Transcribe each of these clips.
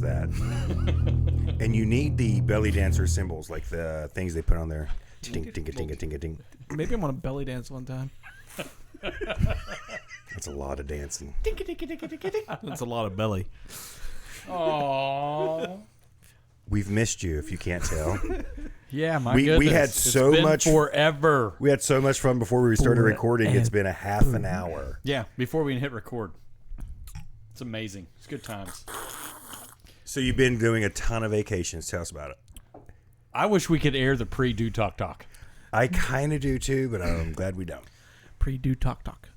that. And you need the belly dancer cymbals, like the things they put on there. Ding, ding, ding, ding, ding, ding. Maybe I'm on a belly dance one time. That's a lot of dancing. That's a lot of belly. Aww. We've missed you, if you can't tell. Yeah, my We goodness. had so it's been much forever. We had so much fun before we started recording. It's been a half an hour. Yeah, before we hit record. It's amazing. It's good times. So you've been doing a ton of vacations. Tell us about it. I wish we could air the pre-do talk. I kind of do too, but I'm glad we don't. Pre-do talk.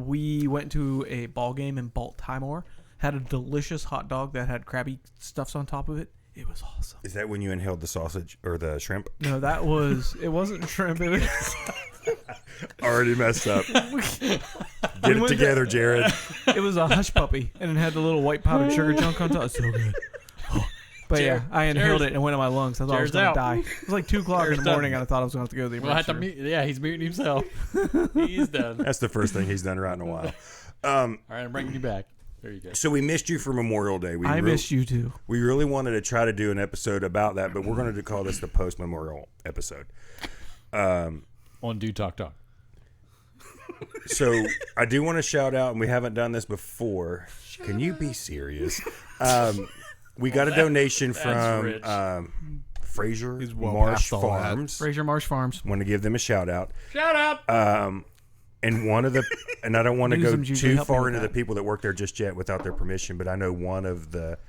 We went to a ball game in Baltimore. Had a delicious hot dog that had Krabby Stuffs on top of it. It was awesome. Is that when you inhaled the sausage or the shrimp? No, it wasn't shrimp. It was Already messed up. Get it together, Jared. It was a hush puppy, and it had the little white powdered sugar chunk on top. It's so good. But Jared, yeah, I inhaled it and it went in my lungs. I thought Jared's I was out. going to die. It was like 2 o'clock in the morning, and I thought I was going to have to go to the emergency room. He's muting himself. He's done. That's the first thing he's done right in a while. All right, I'm bringing you back. There you go. So we missed you for Memorial Day. I missed you too. We really wanted to try to do an episode about that, but we're going to call this the post-memorial episode. On Do Talk. So I do want to shout out, and we haven't done this before. Can you be serious? We got a donation from Fraser Marsh Farms. Fraser Marsh Farms. Want to give them a shout out. Shout out. And I don't want to go Newsom's usually too helping far with into the that. people that work there just yet without their permission, but I know one of the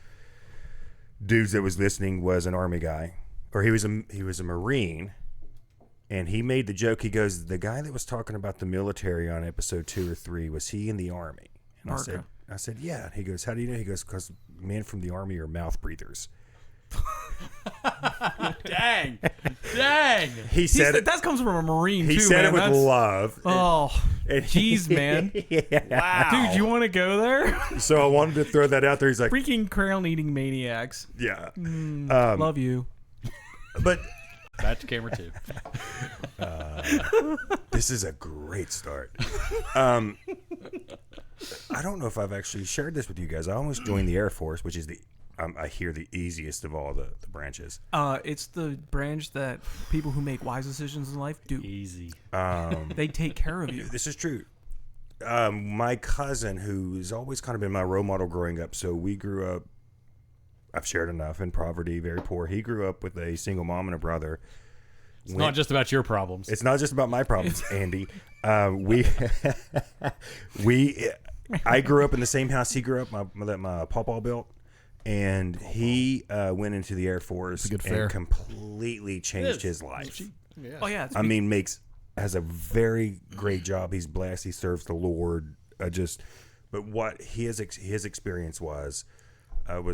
dudes that was listening was an Army guy, or he was a Marine, and he made the joke. He goes, "The guy that was talking about the military on episode 2 or 3, was he in the Army?" And I said, "Yeah." He goes, "How do you know?" He goes, "Because men from the Army are mouth breathers." Dang. He said it. That comes from a Marine too. He said man. it with That's- love. Oh, jeez, man. Yeah. Dude, you want to go there? So I wanted to throw that out there. He's like, Freaking crayon eating maniacs. "Yeah." Love you. But Back to camera 2. this is a great start. I don't know if I've actually shared this with you guys. I almost joined the Air Force, which is I hear the easiest of all the branches. It's the branch that people who make wise decisions in life do. Easy. They take care of you. This is true. My cousin, who's always kind of been my role model growing up, so we grew up, I've shared enough, in poverty, very poor. He grew up with a single mom and a brother. It's not just about your problems. It's not just about my problems, Andy. I grew up in the same house he grew up. My pawpaw built, and he went into the Air Force and completely changed his life. Yeah. Oh yeah. Has a very great job. He's blessed. He serves the Lord. But what his experience was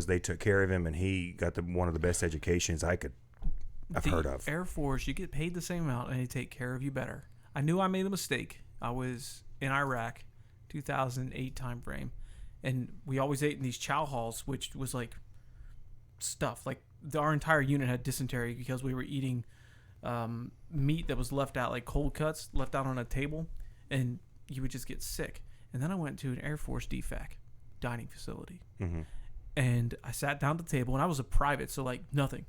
they took care of him, and he got one of the best educations I've heard of. Air Force, you get paid the same amount, and they take care of you better. I knew I made a mistake. I was in Iraq, 2008 time frame, and we always ate in these chow halls, which was like stuff. Like our entire unit had dysentery because we were eating meat that was left out, like cold cuts left out on a table, and you would just get sick. And then I went to an Air Force DFAC dining facility, and I sat down at the table, and I was a private, so like nothing.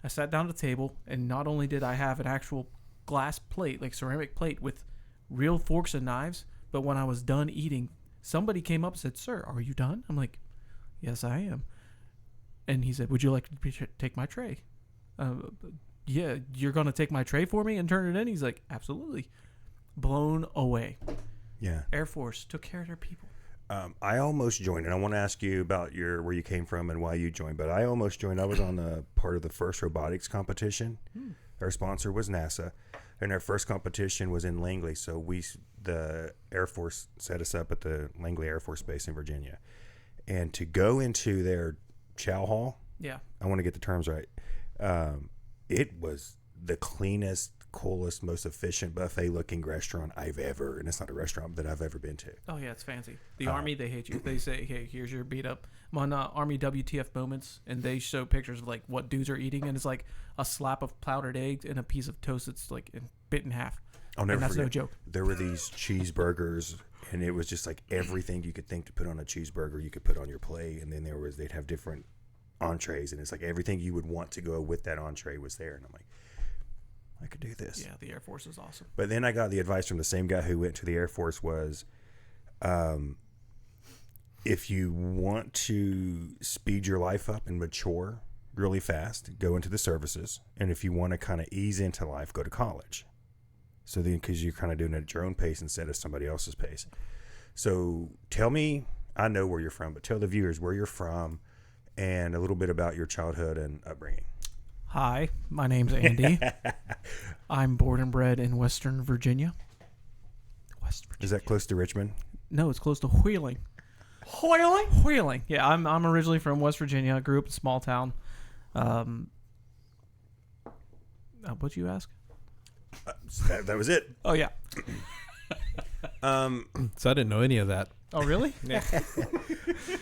I sat down at the table, and not only did I have an actual glass plate, like ceramic plate with real forks and knives, but when I was done eating, somebody came up and said, "Sir, are you done?" I'm like, "Yes, I am." And he said, "Would you like to take my tray?" Yeah, you're going to take my tray for me and turn it in? He's like, "Absolutely." Blown away. Yeah. Air Force took care of their people. I almost joined, and I want to ask you about where you came from and why you joined, but I almost joined. I was on the part of the first robotics competition. Our sponsor was NASA, and our first competition was in Langley, so the Air Force set us up at the Langley Air Force Base in Virginia. And to go into their chow hall, I want to get the terms right, it was the cleanest, coolest, most efficient buffet-looking restaurant I've ever, and it's not a restaurant that I've ever been to. Oh, yeah, it's fancy. The Army, they hate you. They say, "Hey, here's your beat up." I'm on Army WTF Moments, and they show pictures of, like, what dudes are eating, and it's, like, a slap of powdered egg and a piece of toast that's, like, bit in half. I'll never and that's forget. no joke. There were these cheeseburgers, and it was just, like, everything you could think to put on a cheeseburger you could put on your plate, and then they'd have different entrees, and it's like everything you would want to go with that entree was there. And I'm like, I could do this. Yeah, the Air Force is awesome. But then I got the advice from the same guy who went to the Air Force was, if you want to speed your life up and mature really fast, go into the services. And if you want to kind of ease into life, go to college. So then, because you're kind of doing it at your own pace instead of somebody else's pace. So tell me, I know where you're from, but tell the viewers where you're from and a little bit about your childhood and upbringing. Hi, my name's Andy. I'm born and bred in Western Virginia. West Virginia. Is that close to Richmond? No, it's close to Wheeling. Wheeling. Yeah, I'm originally from West Virginia. I grew up in a small town. What'd you ask? That was it. Oh, yeah. So I didn't know any of that. Oh, really? Yeah.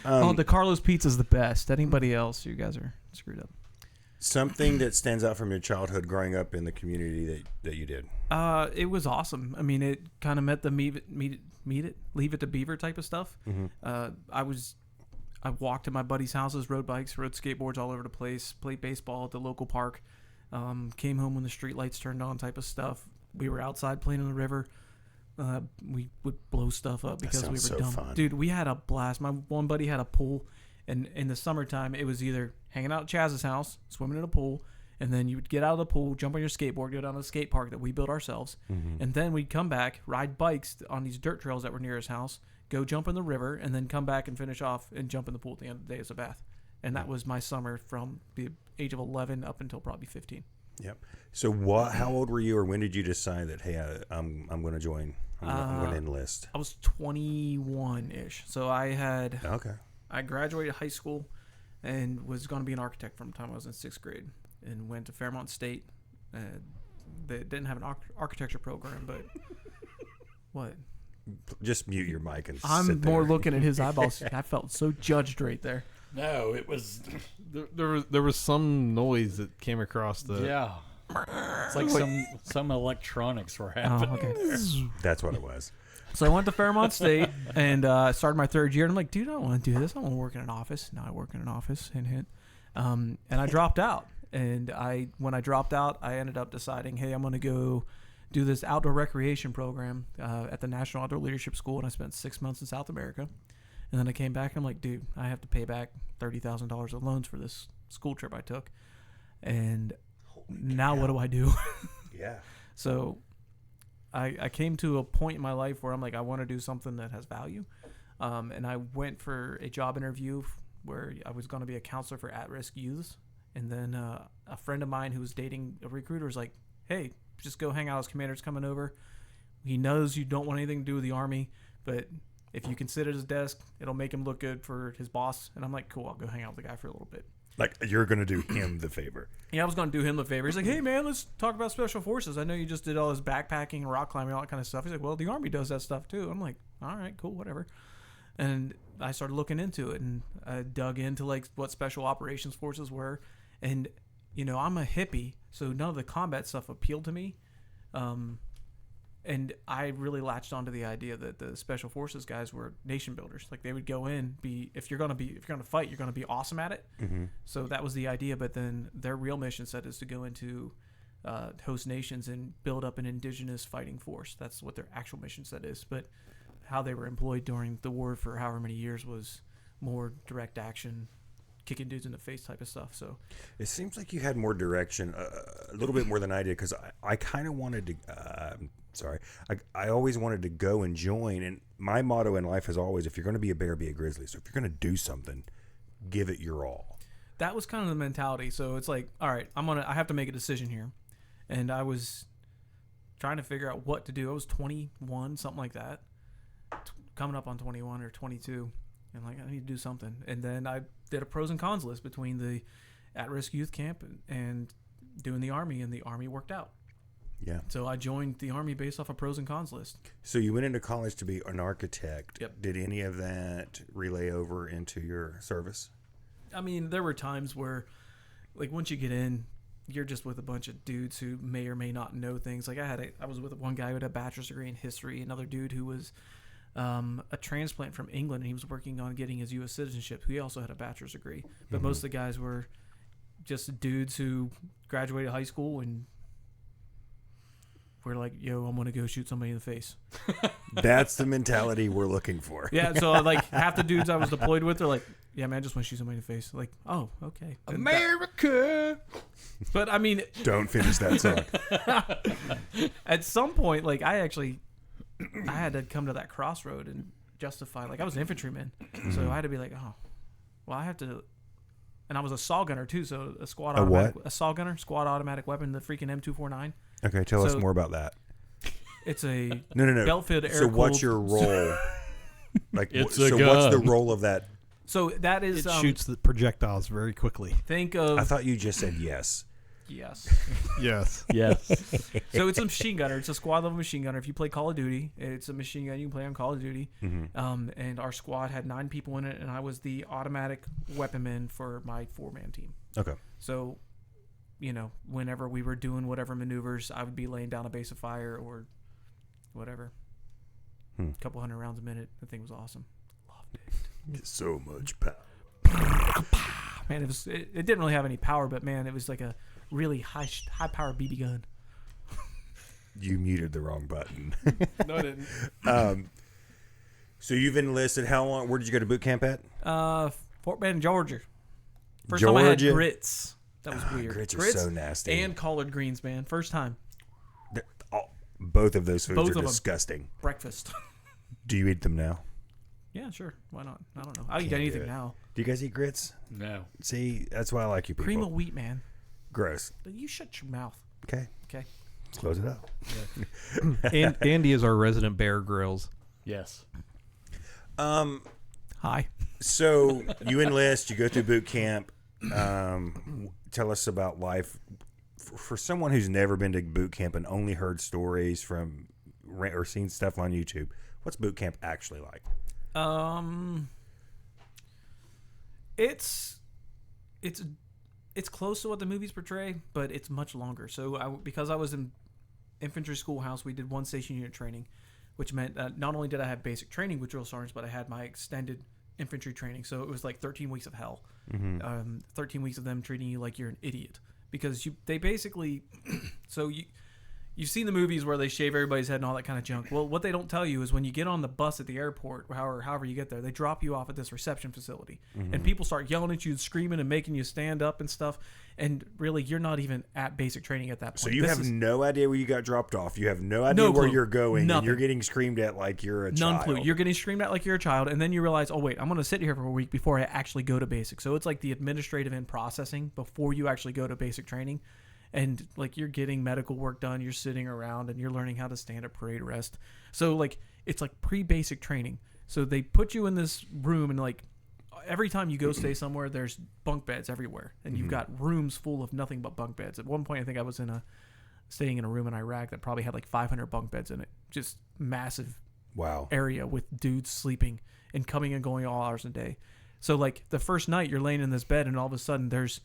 The Carlos Pizza's the best. Anybody else, you guys are screwed up. Something that stands out from your childhood growing up in the community that you did. It was awesome. I mean, it kind of met the leave it to beaver type of stuff. Mm-hmm. I walked to my buddies' houses, rode bikes, rode skateboards all over the place, played baseball at the local park, came home when the street lights turned on type of stuff. We were outside playing in the river. We would blow stuff up because we were so dumb. fun. Dude, we had a blast. My one buddy had a pool, and in the summertime, it was either hanging out at Chaz's house, swimming in a pool, and then you would get out of the pool, jump on your skateboard, go down to the skate park that we built ourselves, and then we'd come back, ride bikes on these dirt trails that were near his house, go jump in the river, and then come back and finish off and jump in the pool at the end of the day as a bath. And that was my summer from the age of 11 up until probably 15. Yep. So how old were you, or when did you decide that, hey, I'm going to join? I'm going to enlist. I was 21-ish. So I graduated high school and was going to be an architect from the time I was in 6th grade, and went to Fairmont State. They didn't have an architecture program, but what? Just mute your mic and I'm sit there. more looking at his eyeballs. I felt so judged right there. No, it was. There was some noise that came across the. Yeah. It's like some electronics were happening. Oh, okay. That's what it was. So I went to Fairmont State and started my 3rd year. And I'm like, dude, I don't want to do this. I want to work in an office. Now I work in an office. Hint, hint. And I dropped out. And when I dropped out, I ended up deciding, hey, I'm going to go do this outdoor recreation program at the National Outdoor Leadership School. And I spent 6 months in South America. And then I came back and I'm like, dude, I have to pay back $30,000 of loans for this school trip I took. And now what do I do? Yeah. So I came to a point in my life where I'm like, I want to do something that has value. And I went for a job interview where I was going to be a counselor for at-risk youths. And then a friend of mine who was dating a recruiter was like, hey, just go hang out. His commander's coming over. He knows you don't want anything to do with the Army, but if you can sit at his desk, it'll make him look good for his boss. And I'm like, cool, I'll go hang out with the guy for a little bit. Like, you're going to do him the favor. Yeah, I was going to do him the favor. He's like, hey, man, let's talk about Special Forces. I know you just did all this backpacking, rock climbing, all that kind of stuff. He's like, well, the Army does that stuff too. I'm like, all right, cool, whatever. And I started looking into it, and I dug into like what Special Operations Forces were. And, you know, I'm a hippie, so none of the combat stuff appealed to me. And I really latched onto the idea that the Special Forces guys were nation builders. Like, they would go in, if you're gonna fight, you're gonna be awesome at it. Mm-hmm. So that was the idea. But then their real mission set is to go into host nations and build up an indigenous fighting force. That's what their actual mission set is. But how they were employed during the war for however many years was more direct action, kicking dudes in the face type of stuff. So it seems like you had more direction, a little bit more than I did, because I kind of wanted to. I always wanted to go and join, and my motto in life is always, if you're going to be a bear, be a grizzly. So if you're going to do something, give it your all. That was kind of the mentality. So it's like, all right, I have to make a decision here, and I was trying to figure out what to do. I was 21, something like that, coming up on 21 or 22, and like, I need to do something. And then I did a pros and cons list between the at-risk youth camp and doing the Army, and the Army worked out. Yeah. So I joined the Army based off a pros and cons list. So you went into college to be an architect. Yep. Did any of that relay over into your service? I mean, there were times where, like, once you get in, you're just with a bunch of dudes who may or may not know things. Like, I was with one guy who had a bachelor's degree in history, another dude who was a transplant from England, and he was working on getting his U.S. citizenship. He also had a bachelor's degree, but most of the guys were just dudes who graduated high school and were like, "Yo, I'm gonna go shoot somebody in the face." That's the mentality we're looking for. Yeah, so like half the dudes I was deployed with are like, "Yeah, man, I just want to shoot somebody in the face." Like, oh, okay, America. But I mean, Don't finish that song. at some point, like I had to come to that crossroad and justify. Like I was an infantryman, so I had to be like, "Oh, well, I have to." And I was a saw gunner too, so a squad automatic, a saw gunner, squad automatic weapon, the freaking M249. Okay, tell us more about that. It's a No. belt-filled air. So what's your role? Like, It's so a what's the gun. role of that? So that is It shoots the projectiles very quickly. Think of I thought you just said yes. yes. Yes. Yes. So it's a machine gunner. It's a squad level machine gunner. If you play Call of Duty, it's a machine gun you can play on Call of Duty. And our squad had 9 people in it, and I was the automatic weaponman for my 4-man team. Okay. So, you know, whenever we were doing whatever maneuvers, I would be laying down a base of fire or whatever. A couple hundred rounds a minute. The thing was awesome. Loved it. So much power. Man, it didn't really have any power, but man, it was like a really high power BB gun. You muted the wrong button. No, I didn't. So you've enlisted. How long? Where did you go to boot camp at? Fort Bend, Georgia. First time I had Georgia? grits. That was weird. Grits are so nasty. And collard greens, man. First time. Both of those foods Both are of 'em. disgusting. Breakfast. Do you eat them now? Yeah, sure. Why not? I don't know. I'll eat Can't do anything it. now. Do you guys eat grits? No. See, that's why I like you people. Cream of wheat, man. Gross. You shut your mouth. Okay, Okay. let's close it up. And Andy is our resident Bear Grylls. Yes. Hi. So you enlist, you go through boot camp. Tell us about life for someone who's never been to boot camp and only heard stories from or seen stuff on YouTube. What's boot camp actually like? It's close to what the movies portray, but it's much longer. So because I was in infantry schoolhouse, we did 1 station unit training, which meant not only did I have basic training with drill sergeants, but I had my extended infantry training. So it was like 13 weeks of hell. 13 weeks of them treating you like you're an idiot because they basically you've seen the movies where they shave everybody's head and all that kind of junk. Well, what they don't tell you is when you get on the bus at the airport, or however you get there, they drop you off at this reception facility. And people start yelling at you and screaming and making you stand up and stuff. And really, you're not even at basic training at that point. So you have no idea where you got dropped off. You have no idea No where clue. you're going. Nothing. And you're getting screamed at like you're a None child. clue. You're getting screamed at like you're a child, and then you realize, oh wait, I'm going to sit here for a week before I actually go to basic. So it's like the administrative and processing before you actually go to basic training. And like you're getting medical work done, you're sitting around and you're learning how to stand at parade rest. So like it's like pre-basic training. So they put you in this room and like every time you go stay somewhere, there's bunk beds everywhere, and you've got rooms full of nothing but bunk beds. At one point, I think I was staying in a room in Iraq that probably had like 500 bunk beds in it, just massive Wow. area with dudes sleeping and coming and going all hours a day. So like the first night you're laying in this bed and all of a sudden there's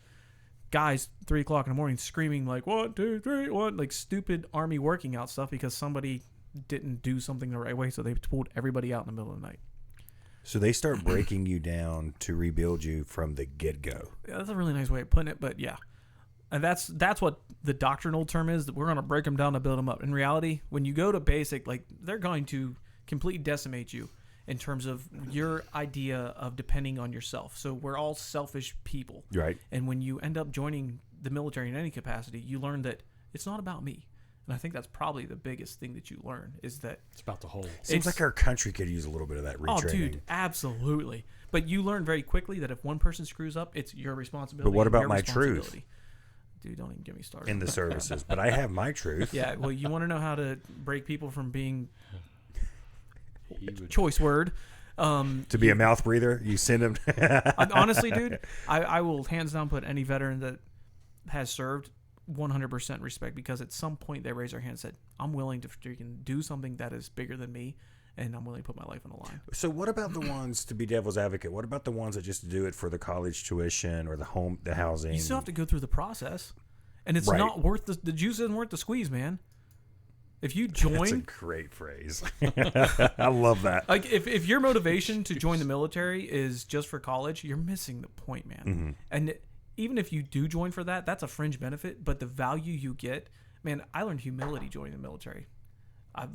guys 3 o'clock in the morning screaming like 1, 2, 3, 1, like stupid army working out stuff because somebody didn't do something the right way. So they pulled everybody out in the middle of the night. So they start breaking you down to rebuild you from the get-go. Yeah, that's a really nice way of putting it, but yeah. And that's what the doctrinal term is, that we're going to break them down to build them up. In reality, when you go to basic, like they're going to completely decimate you in terms of your idea of depending on yourself. So we're all selfish people. Right. And when you end up joining the military in any capacity, you learn that it's not about me. And I think that's probably the biggest thing that you learn is that It's about the whole. Seems like our country could use a little bit of that retraining. oh, dude, absolutely. But you learn very quickly that if one person screws up, it's your responsibility. But what and about your my truth? responsibility. Dude, don't even get me started. In the services. But I have my truth. Yeah, well, you want to know how to break people from being He would- choice word. To be a mouth breather, you send them. Honestly, dude, I will hands down put any veteran that has served 100% respect, because at some point they raised their hand and said, I'm willing to freaking do something that is bigger than me, and I'm willing to put my life on the line. So what about the ones, to be devil's advocate, what about the ones that just do it for the college tuition or the housing? You still have to go through the process, and it's Right. not worth the juice isn't worth the squeeze, man. If you That's a join, great phrase. I love that. like if your motivation to join the military is just for college, you're missing the point, man. Mm-hmm. And even if you do join for that, that's a fringe benefit. But the value you get, man, I learned humility joining the military.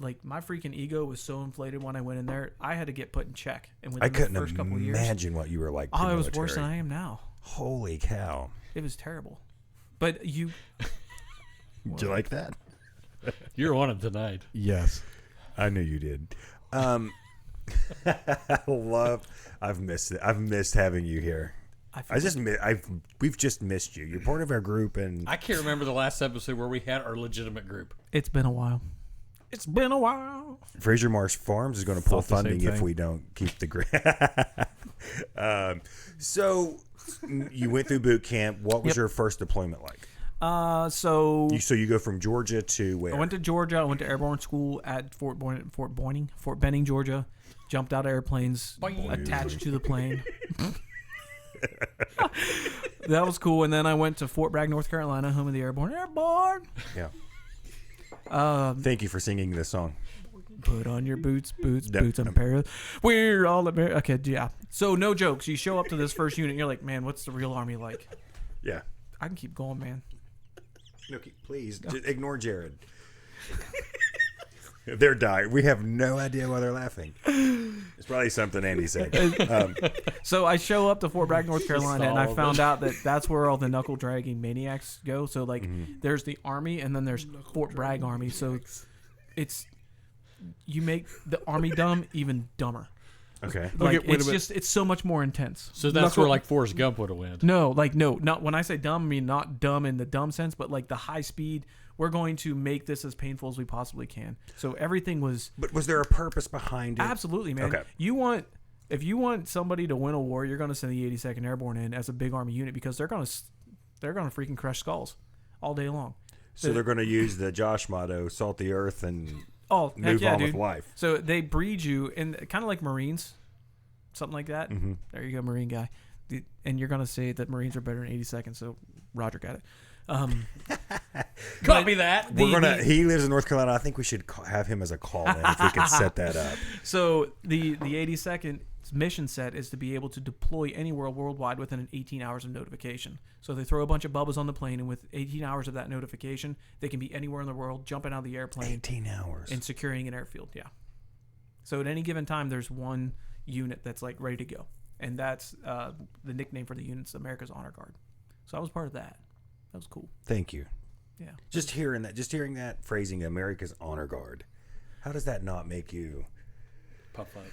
Like my freaking ego was so inflated when I went in there. I had to get put in check. And I within couldn't the first couple of years, imagine what you were like. oh, it was worse pre-military. than I am now. Holy cow! It was terrible. But you, Did you like that? You're on it tonight. Yes. I knew you did. I love. I've missed it. I've missed having you here. We've just missed you. You're part of our group, and I can't remember the last episode where we had our legitimate group. it's been a while. It's been a while. Fraser Marsh Farms is going to pull Thought the same funding if thing. we don't keep the grant. So you went through boot camp. What was Yep. your first deployment like? So You go from Georgia to where? I went to Georgia. I went to airborne school at Fort Benning, Georgia. Jumped out of airplanes Boing. attached to the plane. That was cool. And then I went to Fort Bragg, North Carolina, home of the airborne. Airborne. Yeah. Thank you for singing this song. Put on your boots, Yep. and a pair of. We're all American. Okay, yeah. So no jokes. You show up to this first unit, and you're like, man, what's the real army like? Yeah. I can keep going, man. Okay, please just ignore Jared. They're dying. We have no idea why they're laughing. It's probably something Andy said. So I show up to Fort Bragg, North Carolina, and I all of found out that that's where all the knuckle dragging maniacs go. So like, there's the army, and then there's Fort Bragg Army. So it's you make the army dumb even dumber. Okay. Like wait a it's minute. just it's so much more intense. So that's where like Forrest Gump would have went. No, not when I say dumb, I mean not dumb in the dumb sense, but like the high speed. We're going to make this as painful as we possibly can. So everything was But was there a purpose behind it? absolutely, man. Okay. If you want somebody to win a war, you're going to send the 82nd Airborne in as a big army unit because they're going to freaking crush skulls all day long. So they're going to use the Josh motto, salt the earth, and Oh, heck move yeah, on dude. with life. So they breed you in kind of like Marines, something like that. Mm-hmm. There you go, Marine guy. And you're going to say that Marines are better than 82nd, so Roger got it. Copy that. He lives in North Carolina. I think we should have him as a call in if we can set that up. So the 82nd mission set is to be able to deploy anywhere worldwide within 18 hours of notification. So they throw a bunch of bubbas on the plane, and with 18 hours of that notification, they can be anywhere in the world, jumping out of the airplane 18 hours. and securing an airfield. Yeah. So at any given time, there's one unit that's like ready to go, and that's the nickname for the unit's America's Honor Guard. So I was part of that. That was cool. Thank you. Yeah. Just hearing that phrasing, America's Honor Guard. How does that not make you, Puff up.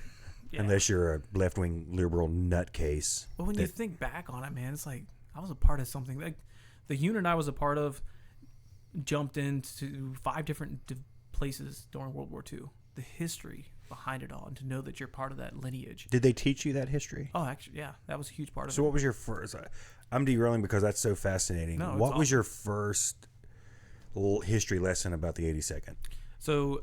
Yeah. unless you're a left-wing liberal nutcase? But when you think back on it, man, it's like I was a part of something. Like the unit I was a part of jumped into 5 different places during World War II. The history behind it all, and to know that you're part of that lineage. Did they teach you that history? Oh, actually, yeah, that was a huge part of So it. what was your first? I'm derailing because that's so fascinating. No, it's what was awesome. your first little history lesson about the 82nd? So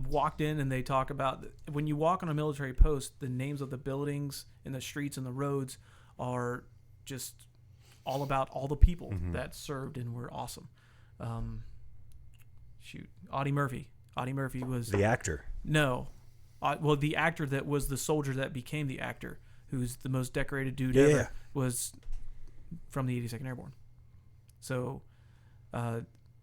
walked in, and they talk about when you walk on a military post, the names of the buildings and the streets and the roads are just all about all the people that served and were awesome. Audie Murphy. Audie Murphy was The actor. no, well, the actor that was the soldier that became the actor, who's the most decorated dude Yeah. ever, was from the 82nd Airborne. So,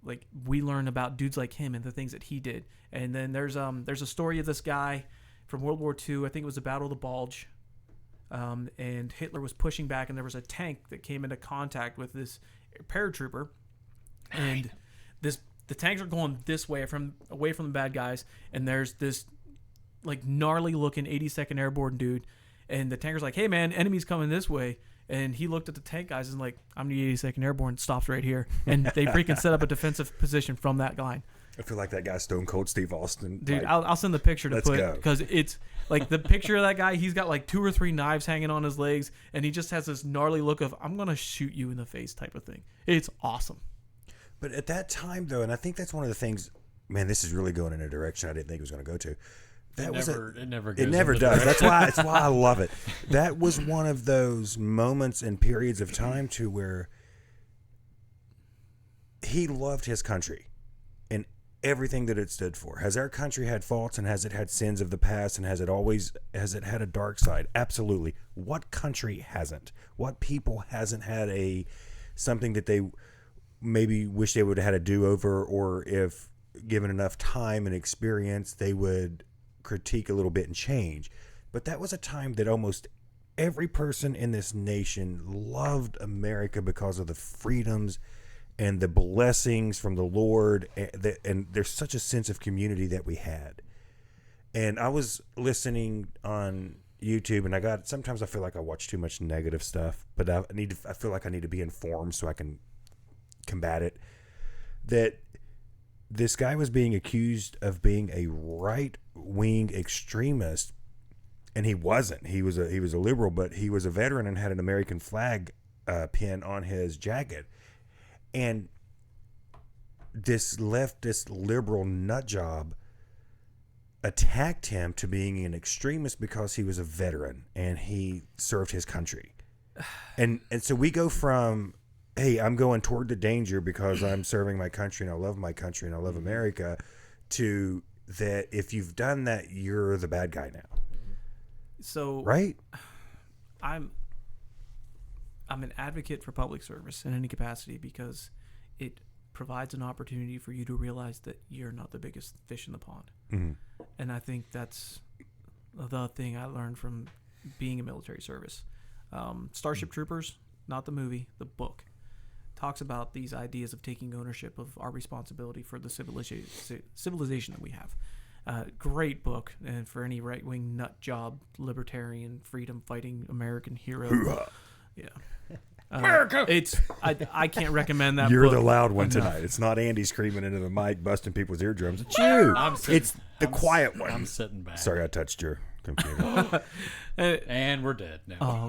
like we learn about dudes like him and the things that he did. And then there's a story of this guy from World War II. I think it was the Battle of the Bulge. And Hitler was pushing back, and there was a tank that came into contact with this paratrooper, and the tanks are going this way away from the bad guys, and there's this like gnarly looking 82nd Airborne dude, and the tanker's like, "Hey man, enemy's coming this way." And he looked at the tank guys and like, "I'm the 82nd Airborne, stopped right here." And they freaking set up a defensive position from that line. I feel like that guy Stone Cold Steve Austin. Dude, like, I'll send the picture to let's put, go. because it's like the picture of that guy. He's got like 2 or 3 knives hanging on his legs, and he just has this gnarly look of "I'm gonna shoot you in the face" type of thing. It's awesome. But at that time, though, and I think that's one of the things. Man, this is really going in a direction I didn't think it was going to go to. That was It never It goes never in the does. direction. That's why I love it. That was one of those moments and periods of time to where he loved his country, and everything that it stood for. Has our country had faults, and has it had sins of the past, and has it had a dark side? Absolutely. What country hasn't? What people hasn't had something that they maybe wish they would have had a do-over, or if given enough time and experience, they would critique a little bit and change. But that was a time that almost every person in this nation loved America because of the freedoms and the blessings from the Lord, and there's such a sense of community that we had. And I was listening on YouTube, and sometimes I feel like I watch too much negative stuff, but I feel like I need to be informed so I can combat it. That this guy was being accused of being a right-wing extremist, and he wasn't. He was a liberal, but he was a veteran and had an American flag pin on his jacket. And this leftist liberal nut job attacked him to being an extremist because he was a veteran and he served his country. And so we go from, hey, I'm going toward the danger because I'm serving my country and I love my country and I love America, to that if you've done that, you're the bad guy now. So right? I'm an advocate for public service in any capacity because it provides an opportunity for you to realize that you're not the biggest fish in the pond. Mm-hmm. And I think that's the thing I learned from being in military service. Starship Troopers, not the movie, the book, talks about these ideas of taking ownership of our responsibility for the civilization that we have. Great book, and for any right-wing nut job, libertarian, freedom-fighting American hero. Hoorah. Yeah. America! I can't recommend that. You're book the loud one enough. tonight. It's not Andy screaming into the mic, busting people's eardrums. It's you. It's the quiet one. I'm sitting back. Sorry, I touched your computer. And we're dead now. Oh,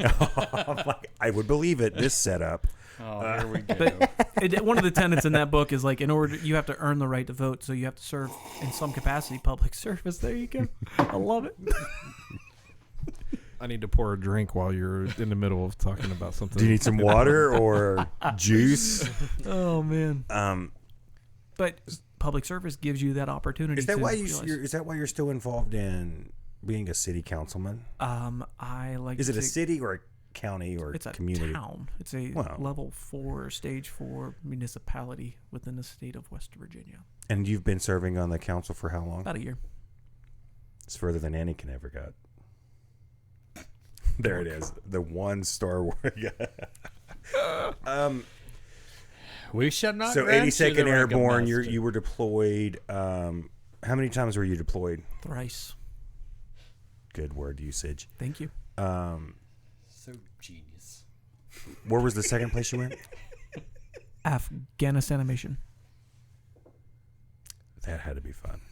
I'm like, I would believe it. This setup. Oh, here we go. but one of the tenets in that book is like, in order you have to earn the right to vote, so you have to serve in some capacity public service. There you go. I love it. I need to pour a drink while you're in the middle of talking about something. Do you need some water or juice? Oh man. But public service gives you that opportunity. Is that to why realize- is that why you're still involved in being a city councilman? I like. Is it to a city or a county or It's a community? town. It's a level 4, stage 4 municipality within the state of West Virginia. And you've been serving on the council for how long? About a year. It's further than Anakin ever got. There it is. The one Star Wars. We shall not. So grant you 82nd the rank of Airborne, master. you were deployed. How many times were you deployed? Thrice. Good word usage. Thank you. So genius. Where was the second place you went? Afghanistan mission. That had to be fun.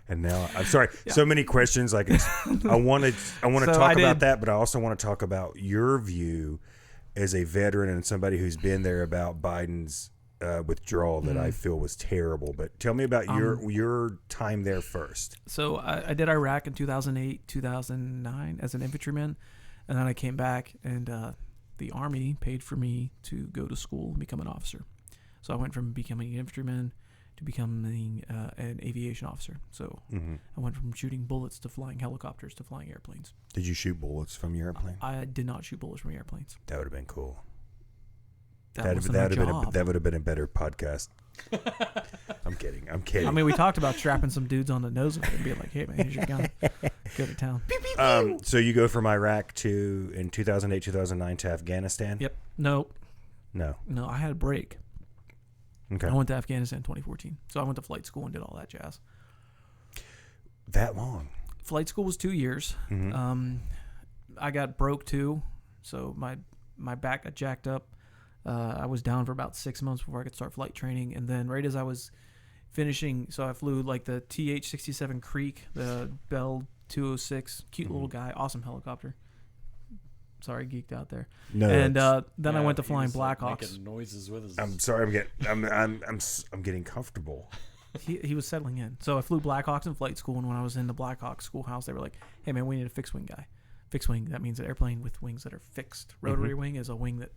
And now I'm sorry, so many questions. Like I want to So talk about that, but I also want to talk about your view as a veteran and somebody who's been there about Biden's withdrawal that I feel was terrible. But tell me about your time there first. So I did Iraq in 2008, 2009 as an infantryman, and then I came back, and the Army paid for me to go to school and become an officer. So I went from becoming an infantryman to becoming an aviation officer. So I went from shooting bullets to flying helicopters to flying airplanes. Did you shoot bullets from your airplane? I did not shoot bullets from airplanes. That would have been cool. That would have been a better podcast. I'm kidding. I mean, we talked about strapping some dudes on the nose of it and being like, "Hey man, here's your gun. Go to town." So you go from Iraq in 2008, 2009 to Afghanistan? Yep. No, I had a break. Okay. I went to Afghanistan in 2014. So I went to flight school and did all that jazz. That long? Flight school was 2 years. I got broke too, so my back got jacked up. I was down for about 6 months before I could start flight training, and then right as I was finishing, so I flew like the TH-67 Creek, the Bell 206, cute little guy, awesome helicopter. Sorry, geeked out there. No. And then I went to flying Blackhawks. Making noises with his. I'm sorry. I'm getting comfortable. He was settling in. So I flew Blackhawks in flight school, and when I was in the Blackhawks schoolhouse, they were like, "Hey man, we need a fixed wing guy." Fixed wing, that means an airplane with wings that are fixed. Rotary wing is a wing that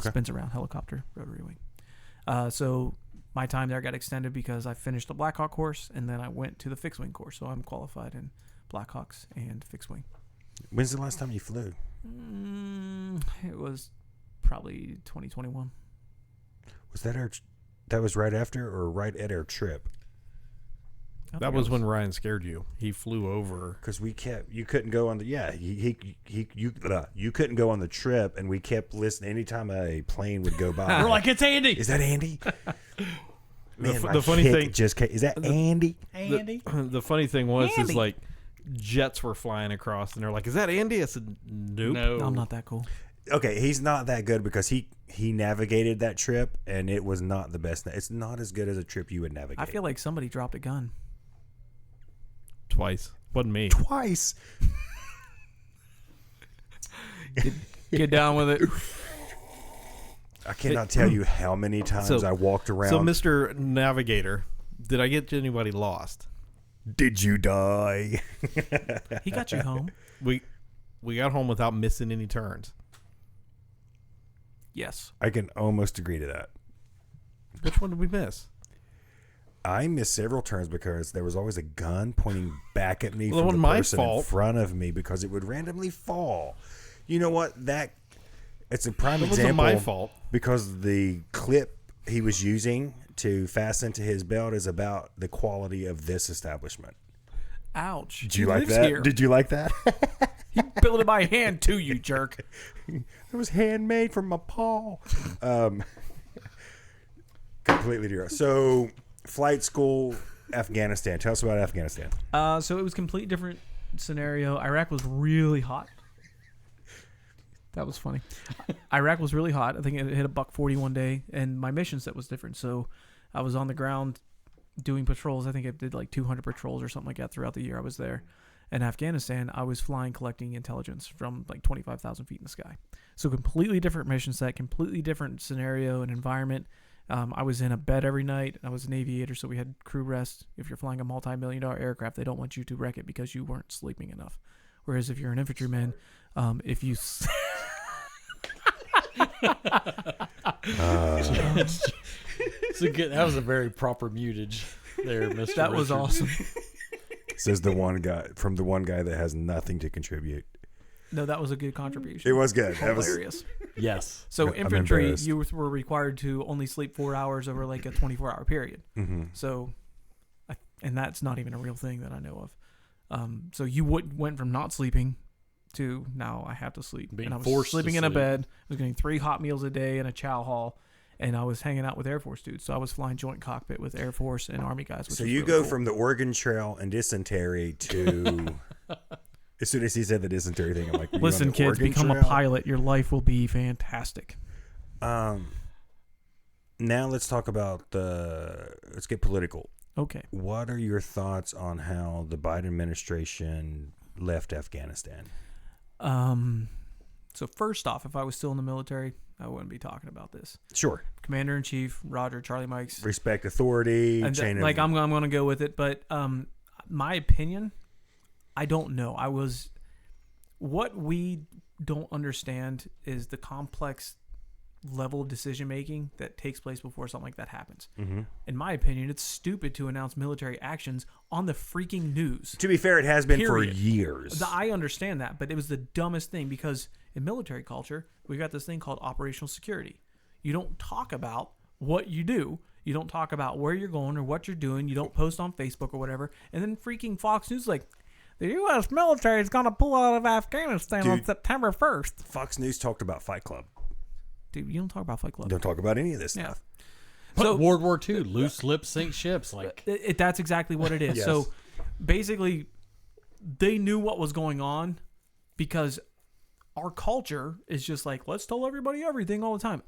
spins around. Helicopter, rotary wing. So my time there got extended because I finished the Blackhawk course and then I went to the fixed wing course. So I'm qualified in Blackhawks and fixed wing. When's the last time you flew? It was probably 2021. Was that was right after or right at our trip? That was when Ryan scared you. He flew over. Because you couldn't go on the, you couldn't go on the trip, and we kept listening anytime a plane would go by. We're like, it's Andy. Is that Andy? Man, the funny thing just came. Is that Andy? Andy. The funny thing was, Andy. is like jets were flying across, and they're like, "Is that Andy?" I said, "Nope." No. I'm not that cool. Okay, he's not that good because he navigated that trip, and it was not the best. It's not as good as a trip you would navigate. I feel like somebody dropped a gun. Twice. Wasn't me. Twice. Get down with it. I cannot tell you how many times I walked around. So, Mr. Navigator, did I get anybody lost? Did you die? He got you home. We got home without missing any turns. Yes. I can almost agree to that. Which one did we miss? I missed several turns because there was always a gun pointing back at me Well, it from the wasn't my person in fault. front of me because it would randomly fall. You know what? It's a prime It example. wasn't my fault. Because the clip he was using to fasten to his belt is about the quality of this establishment. Ouch. Did you He like lives that? here. Did you like that? He built it by hand too, you jerk. It was handmade from my paw. Completely different. So, flight school, Afghanistan. Tell us about Afghanistan. So it was a complete different scenario. Iraq was really hot. That was funny. Iraq was really hot. I think it hit $140 one day, and my mission set was different. So I was on the ground doing patrols. I think I did like 200 patrols or something like that throughout the year I was there. In Afghanistan, I was flying, collecting intelligence from like 25,000 feet in the sky. So completely different mission set, completely different scenario and environment. I was in a bed every night. I was an aviator, so we had crew rest. If you're flying a multi-million-dollar aircraft, they don't want you to wreck it because you weren't sleeping enough. Whereas if you're an infantryman, if you... That was a very proper mutage there, Mr. That was Richard. awesome. Says the one guy that has nothing to contribute. No, that was a good contribution. It was good. That was Hilarious. Yes. So I'm infantry, embarrassed. you were required to only sleep 4 hours over like a 24-hour period. Mm-hmm. So, and that's not even a real thing that I know of. So you went from not sleeping to now I have to sleep. Being and I was forced to sleeping in a sleep. bed. I was getting 3 hot meals a day and a chow hall. And I was hanging out with Air Force dudes. So I was flying joint cockpit with Air Force and Army guys. Which So was you really go cool. from the Oregon Trail and dysentery to... As soon as he said the dysentery thing, I'm like, were you on Listen, the kids, Oregon become a Trail? pilot. Your life will be fantastic. Now let's talk about let's get political. Okay. What are your thoughts on how the Biden administration left Afghanistan? So first off, if I was still in the military, I wouldn't be talking about this. Sure. Commander-in-Chief, Roger, Charlie Mikes. Respect authority, And chain like of... I'm going to go with it, but my opinion, I don't know. What we don't understand is the complex level of decision making that takes place before something like that happens. Mm-hmm. In my opinion, it's stupid to announce military actions on the freaking news. To be fair, it has been Period. for years. I understand that, but it was the dumbest thing because in military culture, we got this thing called operational security. You don't talk about what you do. You don't talk about where you're going or what you're doing. You don't post on Facebook or whatever. And then freaking Fox News is like, the U.S. military is going to pull out of Afghanistan on Dude. September 1st. Fox News talked about Fight Club. Dude, you don't talk about Fight Club. Don't talk about any of this Yeah. stuff. So World War II, loose lips sink ships. Like That's exactly what it is. Yes. So basically, they knew what was going on because our culture is just like, let's tell everybody everything all the time.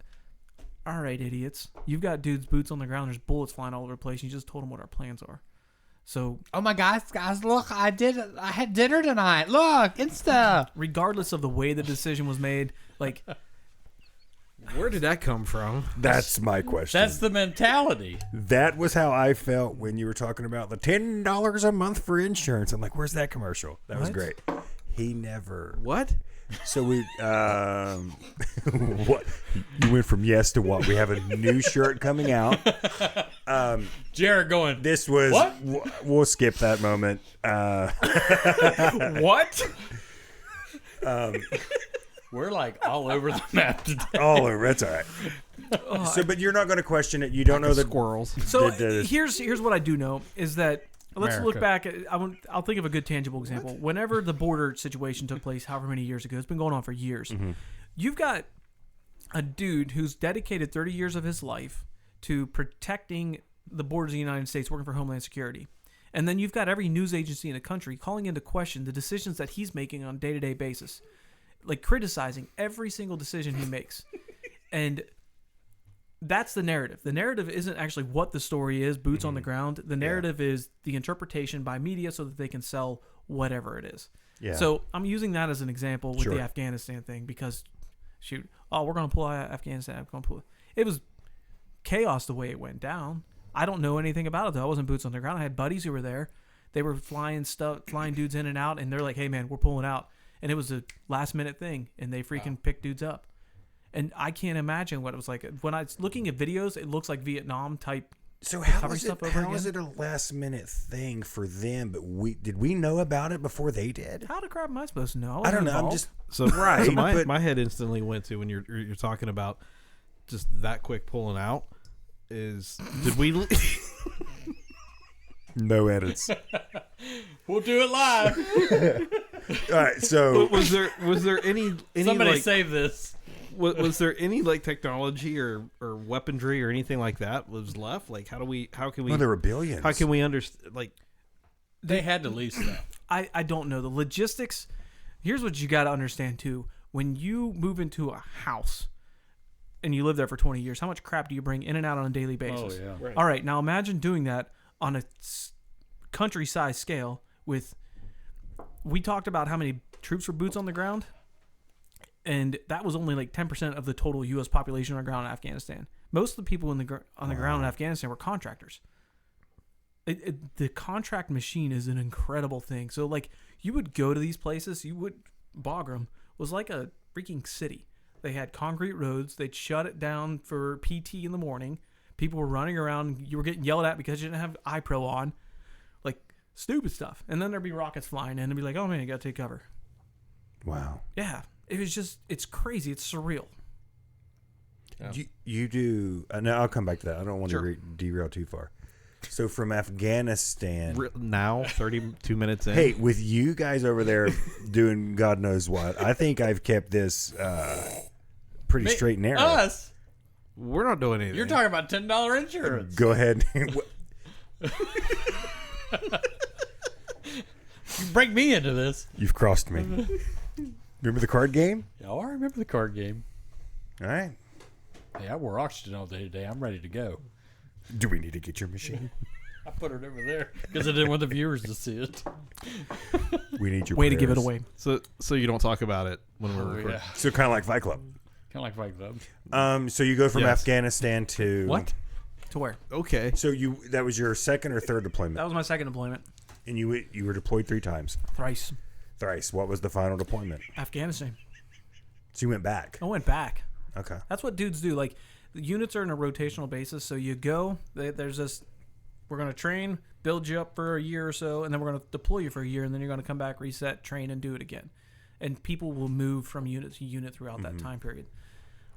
All right, idiots. You've got dudes, boots on the ground. There's bullets flying all over the place. You just told them what our plans are. So oh my gosh, guys, look, I had dinner tonight. Look, Insta. regardless of the way the decision was made, like, Where did that come from? That's my question. That's the mentality. That was how I felt when you were talking about the $10 a month for insurance. I'm like, where's that commercial? That was What? great. He never. What? So we, what? You went from yes to what? We have a new shirt coming out. Jared going, This was. What? We'll skip that moment. what? We're like all over the map today. All over. That's all right. So, but you're not going to question it. You don't know the Squirrels. So the- here's what I do know is that let's look America. back. I'll think of a good tangible example. Whenever the border situation took place, however many years ago, it's been going on for years. You've got a dude who's dedicated 30 years of his life to protecting the borders of the United States, working for Homeland Security. And then you've got every news agency in the country calling into question the decisions that he's making on a day-to-day basis, like criticizing every single decision he makes. And that's the narrative. The narrative isn't actually what the story is, boots on the ground. The narrative is the interpretation by media so that they can sell whatever it is. Yeah. So I'm using that as an example with Sure. the Afghanistan thing because, shoot, we're going to pull out Afghanistan. We're gonna pull. It was chaos the way it went down. I don't know anything about it, though. I wasn't boots on the ground. I had buddies who were there. They were flying dudes in and out, and they're like, hey, man, we're pulling out. And it was a last-minute thing, and they freaking picked dudes up. And I can't imagine what it was like. When I was looking at videos, it looks like Vietnam type. So how recovery is it? stuff over How is it again? a last minute thing for them? But did we know about it before they did? How the crap am I supposed to know? I don't know. I'm involved. just So, Right, so my, but- my head instantly went to when you're talking about just that quick pulling out is did we no edits. We'll do it live. All right. So was there any Somebody like, save this. was there any like technology or weaponry or anything like that was left? Like how can we well, there were billions. how can we understand like They had to lease that. I don't know the logistics. Here's what you got to understand too. When you move into a house and you live there for 20 years, how much crap do you bring in and out on a daily basis? Oh, yeah. All right, now imagine doing that on a country-size scale with, we talked about how many troops were boots on the ground, and that was only like 10% of the total U.S. population on the ground in Afghanistan. Most of the people on the ground in Afghanistan were contractors. The contract machine is an incredible thing. So, like, you would go to these places, Bagram was like a freaking city. They had concrete roads. They'd shut it down for PT in the morning. People were running around. You were getting yelled at because you didn't have iPro on. Like, stupid stuff. And then there'd be rockets flying in and be like, oh, man, you got to take cover. Wow. Yeah. It was just, it's crazy. It's surreal. You do. No, I'll come back to that. I don't want to derail too far. So from Afghanistan. now 32 minutes in? Hey, with you guys over there doing God knows what, I think I've kept this pretty straight and narrow. Us? We're not doing anything. You're talking about $10 insurance. Go ahead. You break me into this. You've crossed me. Remember the card game? Oh, I remember the card game. All right. Hey, I wore oxygen all day today. I'm ready to go. Do we need to get your machine? I put it over there because I didn't want the viewers to see it. We need your Way to give it prayers. away. So you don't talk about it when we're recording. Yeah. So kind of like Fight Club. Kind of like Fight Club. So you go from Yes. Afghanistan to What? To where? Okay. So that was your second or third That deployment, was my second deployment. and you were deployed 3 times. Thrice. Thrice. What was the final deployment? Afghanistan. So you went back. I went back. Okay. That's what dudes do. Like, the units are on a rotational basis. So you go, there's this, we're going to train, build you up for a year or so, and then we're going to deploy you for a year, and then you're going to come back, reset, train, and do it again. And people will move from unit to unit throughout that time period.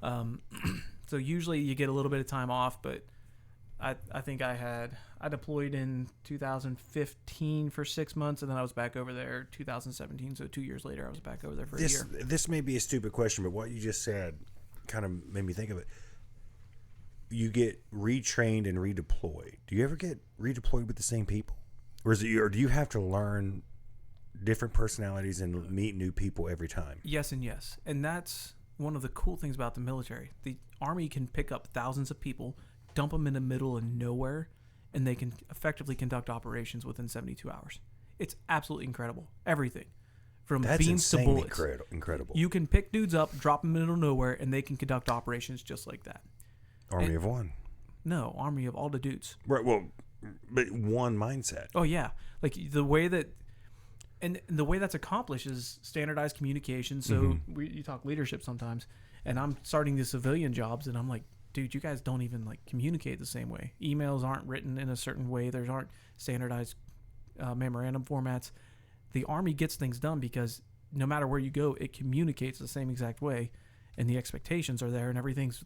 So usually you get a little bit of time off, but I think I deployed in 2015 for 6 months, and then I was back over there 2017. So 2 years later, I was back over there for a year. This may be a stupid question, but what you just said kind of made me think of it. You get retrained and redeployed. Do you ever get redeployed with the same people, or do you have to learn different personalities and meet new people every time? Yes and yes. And that's one of the cool things about the military. The Army can pick up thousands of people, dump them in the middle of nowhere, and they can effectively conduct operations within 72 hours. It's absolutely incredible. Everything. From That's beams to insanely bullets. incredible. You can pick dudes up, drop them in the middle of nowhere, and they can conduct operations just like that. Army of one. No, Army of all the dudes. Right. Well, but one mindset. Oh, yeah. Like, the way that And the way that's accomplished is standardized communication. So you talk leadership sometimes, and I'm starting the civilian jobs, and I'm like, dude, you guys don't even like communicate the same way. Emails aren't written in a certain way. There aren't standardized memorandum formats. The Army gets things done because no matter where you go, it communicates the same exact way, and the expectations are there, and everything's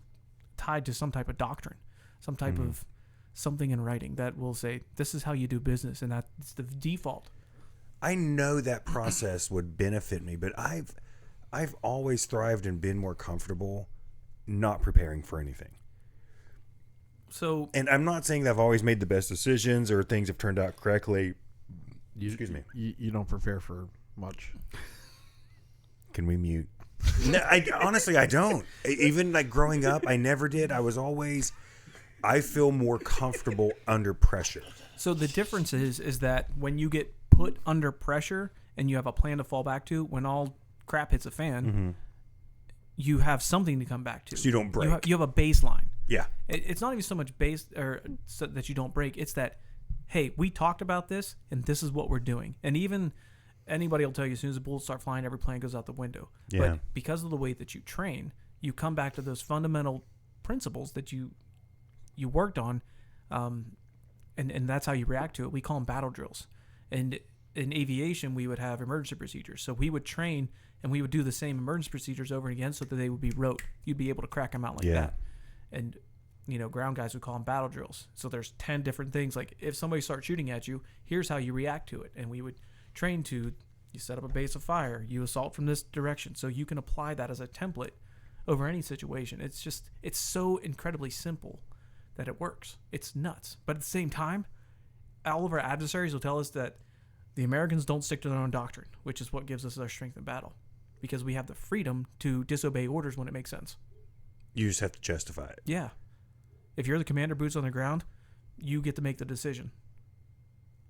tied to some type of doctrine, some type of something in writing that will say, this is how you do business, and that's the default. I know that process would benefit me, but I've always thrived and been more comfortable not preparing for anything. So, And I'm not saying that I've always made the best decisions or things have turned out correctly. Excuse me. You don't prepare for much. Can we mute? No, honestly, I don't. Even like growing up, I never did. I feel more comfortable under pressure. So the difference is that when you get put under pressure and you have a plan to fall back to, when all crap hits a fan, you have something to come back to. So you don't break. You have a baseline. Yeah. It's not even so much that you don't break. It's that, hey, we talked about this, and this is what we're doing. And even anybody will tell you as soon as the bullets start flying, every plan goes out the window. Yeah. But because of the way that you train, you come back to those fundamental principles that you worked on, and that's how you react to it. We call them battle drills. And in aviation, we would have emergency procedures. So we would train, and we would do the same emergency procedures over and again so that they would be rote. You'd be able to crack them out like that. And, ground guys would call them battle drills. So there's 10 different things. Like if somebody starts shooting at you, here's how you react to it. And we would train to, you set up a base of fire, you assault from this direction. So you can apply that as a template over any situation. It's so incredibly simple that it works. It's nuts. But at the same time, all of our adversaries will tell us that the Americans don't stick to their own doctrine, which is what gives us our strength in battle, because we have the freedom to disobey orders when it makes sense. You just have to justify it. Yeah. If you're the commander, boots on the ground, you get to make the decision.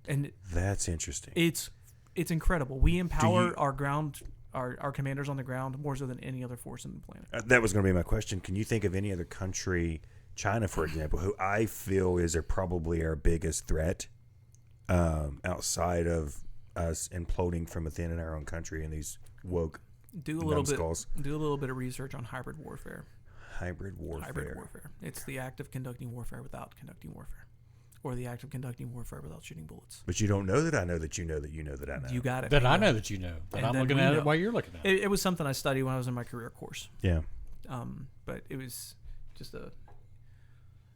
And That's interesting. it's incredible. We empower our ground, our commanders on the ground more so than any other force on the planet. That was going to be my question. Can you think of any other country, China, for example, who I feel is probably our biggest threat outside of us imploding from within in our own country and these woke Do a little numbskulls? bit of research on hybrid warfare. Hybrid warfare. It's the act of conducting warfare without conducting warfare, or the act of conducting warfare without shooting bullets. But you don't know that I know that you know that you know that I know. You got it. That I know that you know, but And I'm then looking we at know. it while you're looking at it. It was something I studied when I was in my career course. Yeah. But it was just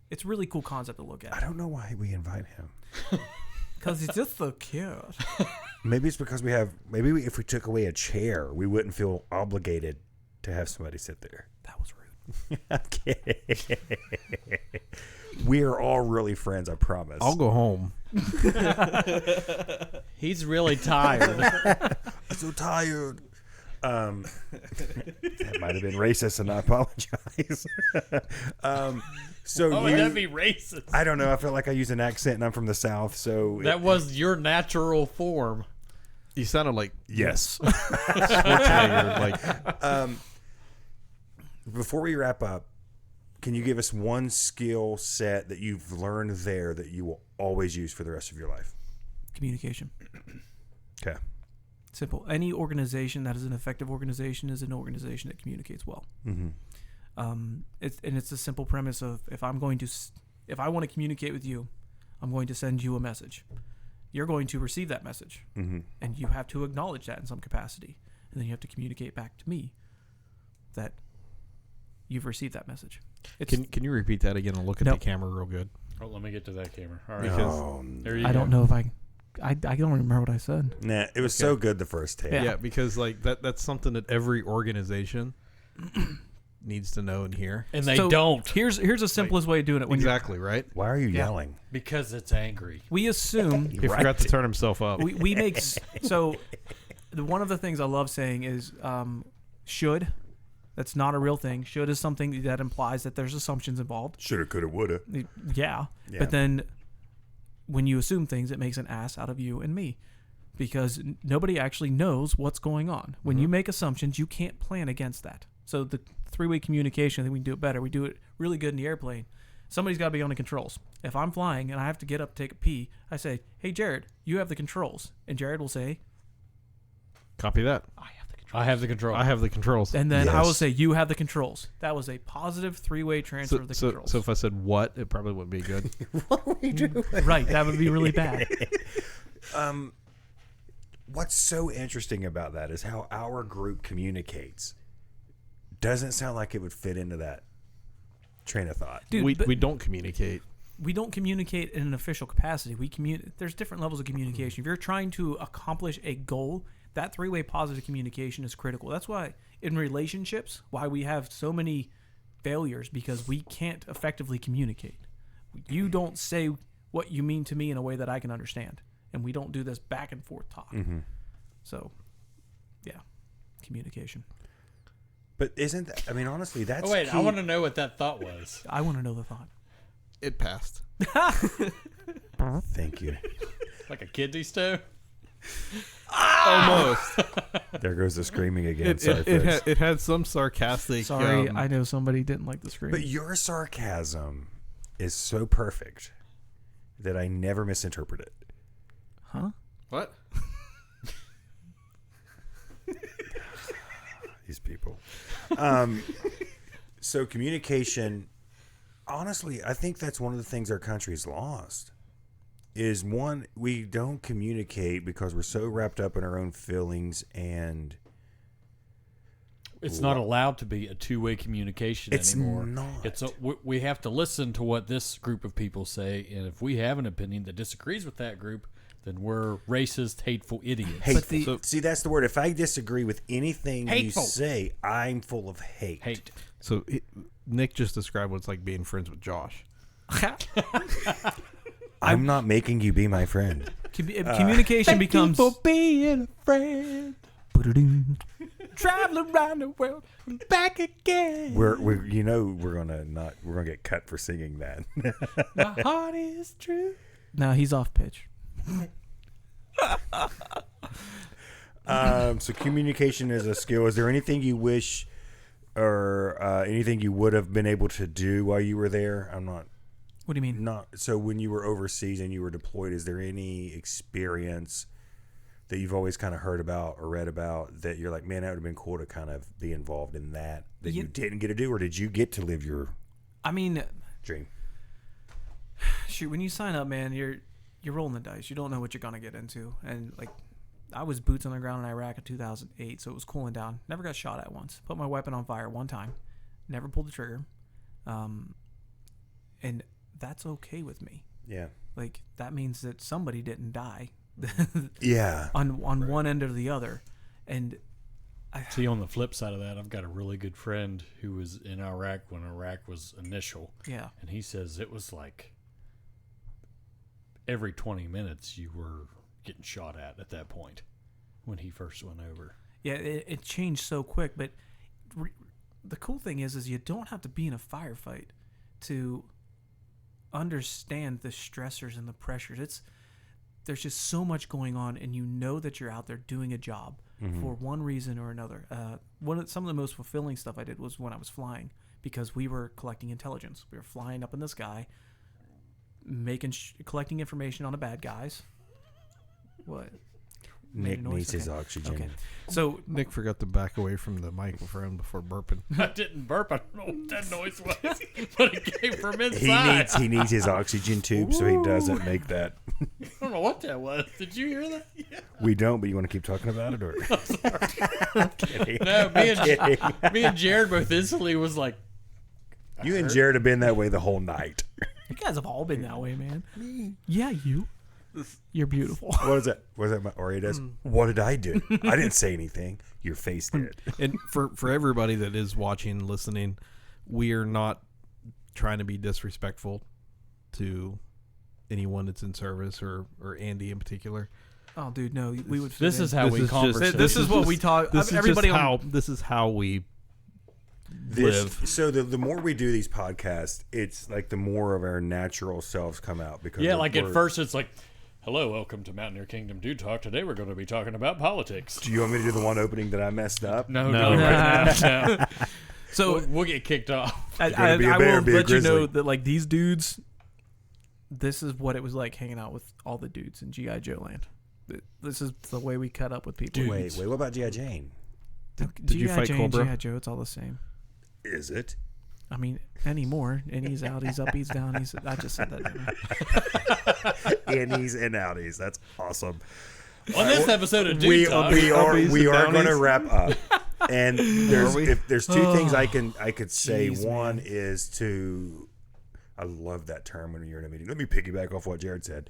it's a really cool concept to look I at. don't know why we invite him. Because he's just so cute. Maybe it's because if we took away a chair, we wouldn't feel obligated to have somebody sit there. That was rude. I'm kidding. We are all really friends, I promise. I'll go home. He's really tired. I'm so tired. That might have been racist, and I apologize. So Would that be racist? I don't know. I feel like I use an accent, and I'm from the South, so That was your natural form. You sounded like yes. Schwarzenegger. Like Before we wrap up, can you give us one skill set that you've learned there that you will always use for the rest of your life? Communication. Okay. Simple. Any organization that is an effective organization is an organization that communicates well. Mm-hmm. It's a simple premise of if I want to communicate with you, I'm going to send you a message. You're going to receive that message, Mm-hmm. and you have to acknowledge that in some capacity, and then you have to communicate back to me that you've received that message. Can you repeat that again and look at No. the camera real good? Oh, let me get to that camera. All right. No. There you I go. don't know if I don't remember what I said. Nah, it was so good the first take. Yeah. Yeah, because like that's something that every organization needs to know and hear. And they So, don't Here's the simplest way of doing it. When Exactly, right? Why are you Yeah. yelling? because it's angry. we assume He forgot to turn himself up. we make so one of the things I love saying is should. That's not a real thing. Should is something that implies that there's assumptions involved. Shoulda, coulda, woulda. Yeah. Yeah. But then when you assume things, it makes an ass out of you and me, because nobody actually knows what's going on. When you make assumptions, you can't plan against that. So the three-way communication, I think we can do it better. We do it really good in the airplane. Somebody's got to be on the controls. If I'm flying and I have to get up to take a pee, I say, hey, Jared, you have the controls. And Jared will say, Copy that. I have the control. I have the controls. And then I will Yes. say you have the controls. That was a positive 3-way transfer of the controls. So if I said what, it probably wouldn't be good. What are we doing? Right, that would be really bad. What's so interesting about that is how our group communicates. Doesn't sound like it would fit into that train of thought. Dude, we but- don't communicate. We don't communicate in an official capacity. There's different levels of communication. If you're trying to accomplish a goal, that 3-way positive communication is critical. That's why in relationships, why we have so many failures, because we can't effectively communicate. You don't say what you mean to me in a way that I can understand, and we don't do this back and forth talk. So, yeah, communication. But isn't that, I mean, honestly, that's Oh, wait, key. I want to know what that thought was. I want to know the thought. It passed. Thank you. Like a kidney stone? Almost. There goes the screaming again. Sorry, folks. It had some sarcastic. Sorry, I know somebody didn't like the screen. But your sarcasm is so perfect that I never misinterpret it. Huh? What? These people. So communication, honestly, I think that's one of the things our country's lost. Is one, we don't communicate because we're so wrapped up in our own feelings, and It's not allowed to be a two-way communication It's anymore. not. We have to listen to what this group of people say, and if we have an opinion that disagrees with that group, then we're racist, hateful idiots. hateful. See, that's the word. If I disagree with anything Hateful. you say, I'm full of hate. Hate. So Nick just described what it's like being friends with Josh. I'm not making you be my friend. Communication becomes being a friend. traveling around the world, back again. We're gonna get cut for singing that. My heart is true. No, he's off pitch. So communication is a skill. Is there anything you wish, or anything you would have been able to do while you were there? I'm not. What do you mean? Not so. When you were overseas and you were deployed, is there any experience that you've always kind of heard about or read about that you're like, man, that would have been cool to kind of be involved in that you didn't get to do, or did you get to live your I mean, dream? shoot, when you sign up, man, you're rolling the dice. You don't know what you're gonna get into, and like, I was boots on the ground in Iraq in 2008, so it was cooling down. Never got shot at once. Put my weapon on fire one time. Never pulled the trigger. And that's okay with me. Yeah. Like, that means that somebody didn't die. Yeah. on one end or the other. And See, on the flip side of that, I've got a really good friend who was in Iraq when Iraq was initial. yeah. And he says it was like every 20 minutes you were getting shot at that point when he first went over. Yeah, it changed so quick. But the cool thing is you don't have to be in a firefight to understand the stressors and the pressures. There's just so much going on, and you know that you're out there doing a job for one reason or another. Some of the most fulfilling stuff I did was when I was flying, because we were collecting intelligence. We were flying up in the sky, collecting information on the bad guys. What? Nick Made a noise? needs his Okay. oxygen. Okay. So Nick forgot to back away from the microphone before burping. I didn't burp. I don't know what that noise was, but it came from He inside. needs his oxygen tube so he doesn't make that. I don't know what that was. Did you hear that? We don't, but you want to keep talking about it, or? I'm kidding. No, I'm kidding. me and Jared both instantly was like, You and Jared have been that way the whole night. you guys have all been that way, man. Me? Yeah, you. You're beautiful. What is that? What is that? My Aria does. What did I do? I didn't say anything. Your face did. And for everybody that is watching, listening, we are not trying to be disrespectful to anyone that's in service or Andy in particular. Oh, dude, no. We would. this is how we conversate. This is what we talk. This Everybody is just on- how this is how we live. So the more we do these podcasts, it's like the more of our natural selves come out because Yeah, like at we're- first it's like, hello, welcome to Mountaineer Kingdom Dude Talk. Today we're going to be talking about politics. Do you want me to do the one opening that I messed up? No. So We'll get kicked off. I gonna be a bear, will be a let you know grizzly. that like these dudes, this is what it was like hanging out with all the dudes in G.I. Joe land. This is the way we cut up with people. Wait, what about G.I. Jane? Did you fight Jane, Cobra? G.I. Joe, it's all the same. Is it? I mean, anymore. Innies, outies, uppies, downies. I just said that. Didn't I? Innies and outies. That's awesome. On this episode of We Dude Talk, are Uppies and going to downies. wrap up. And there's two things I could say. Jeez, One man. is to, I love that term when you're in a meeting. Let me piggyback off what Jared said.